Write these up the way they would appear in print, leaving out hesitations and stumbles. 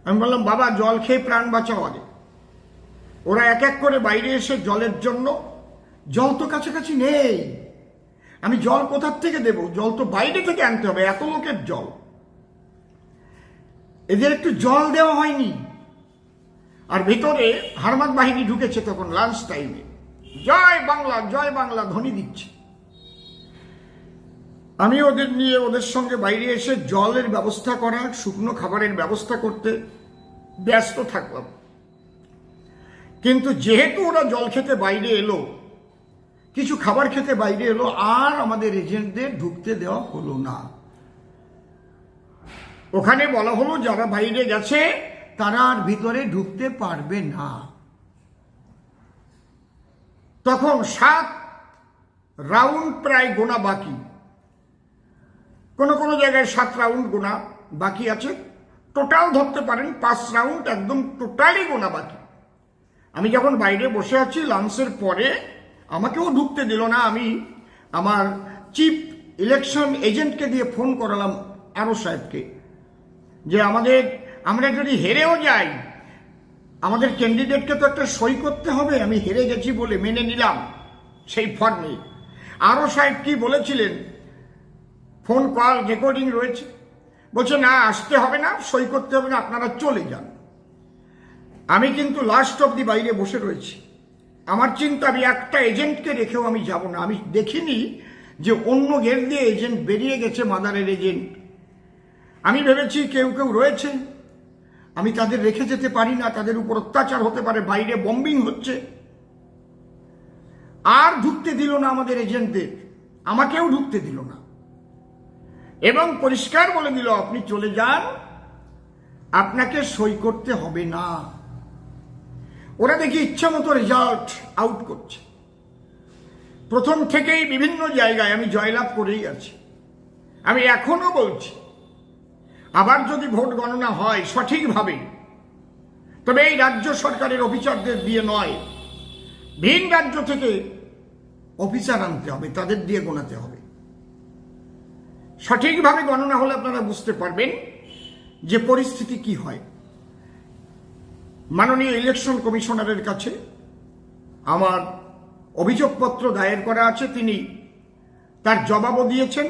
আমি বললাম, বাবা জল খেয়ে প্রাণ বাঁচাও আগে। ওরা এক এক করে বাইরে এসে জলের জন্য, জল তো কাছাকাছি নেই, আমি জল কোথার থেকে দেব? জল তো বাইরে থেকে আনতে হবে, এত লোকের জল। এদের একটু জল দেওয়া হয়নি। আর ভেতরে হারমাত বাহিনী ঢুকেছে তখন লাঞ্চ টাইমে, জয় বাংলা জয় বাংলা ধ্বনি দিচ্ছে। আমি ওদের নিয়ে ওদের সঙ্গে বাইরে এসে জলের ব্যবস্থা করা, শুকনো খাবারের ব্যবস্থা করতে ব্যস্ত থাকলাম। কিন্তু যেহেতু ওরা জল খেতে বাইরে এলো, কিছু খাবার খেতে বাইরে এলো, আর আমাদের এজেন্টদের ঢুকতে দেওয়া হলো না। ওখানে বলা হলো যারা বাইরে গেছে তারা আর ভিতরে ঢুকতে পারবে না। তখন 7 রাউন্ড প্রায় গোনা বাকি, কোন কোন জায়গায় 7 রাউন্ড গোনা বাকি আছে, টোটাল ধরতে পারেন 5 রাউন্ড একদম টোটালি গোনা বাকি। আমি যখন বাইরে বসে আছি লাঞ্চের পরে, আমাকেও ঢুকতে দিল না। আমি আমার চিফ ইলেকশন এজেন্টকে দিয়ে ফোন করালাম আরো সাহেবকে, যে আমরা যদি হেরেও যাই, আমাদের ক্যান্ডিডেটকে তো একটা সই করতে হবে, আমি হেরে গেছি বলে মেনে নিলাম সেই ফর্মে। আরো সাহেব কি বলেছিলেন, ফোন কল রেকর্ডিং রয়েছে, বলছে না আসতে হবে না, সই করতে হবে না, আপনারা চলে যান। আমি কিন্তু লাস্ট অব্দি বাইরে বসে রয়েছি। আমার চিন্তা, আমি একটা এজেন্টকে রেখেও আমি যাব না। আমি দেখিনি যে অন্য গেট দিয়ে এজেন্ট বেরিয়ে গেছে, মাদারের এজেন্ট। আমি ভেবেছি কেউ কেউ রয়েছে, আমি তাদের রেখে যেতে পারি না, তাদের উপর অত্যাচার হতে পারে, বাইরে বম্বিং হচ্ছে। আর ঢুকতে দিল না আমাদের এজেন্টদের, আমাকেও ঢুকতে দিল না, এবং পরিষ্কার বলে দিল আপনি চলে যান, আপনাকে সই করতে হবে না। ওরা দেখি ইচ্ছা মতো রেজাল্ট আউট করছে। প্রথম থেকেই বিভিন্ন জায়গায় আমি জয়লাভ করেই আছি। আমি এখনো বলছি, আবার যদি ভোট গণনা হয় সঠিকভাবে, তবে এই রাজ্য সরকারের অফিসারদের দিয়ে নয়, ভিন রাজ্য থেকে অফিসার আনতে হবে, তাদের দিয়ে গোনাতে হবে। সঠিকভাবে গণনা হলে আপনারা বুঝতে পারবেন যে পরিস্থিতি কি হয়। মাননীয় ইলেকশন কমিশনারের কাছে আমার অভিযোগপত্র দায়ের করা আছে, তিনি তার জবাবও দিয়েছেন,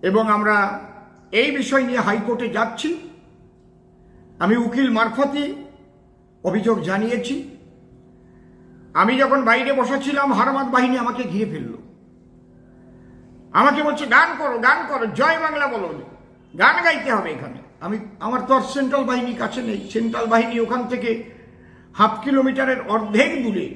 এবং আমরা এই বিষয় নিয়ে হাইকোর্টে যাচ্ছি। আমি উকিল মারফতই অভিযোগ জানিয়েছি। আমি যখন বাইরে বসেছিলাম, হারমাত বাহিনী আমাকে ঘিরে ফেলল, আমাকে বলছে গান করো গান করো, জয় বাংলা বলো, গান গাইতে হবে এখানে। আমার তো আর সেন্ট্রাল বাহিনী কাছে নেই, সেন্ট্রাল বাহিনী ওখান থেকে 1/2 কিলোমিটারের অর্ধেক দূরে।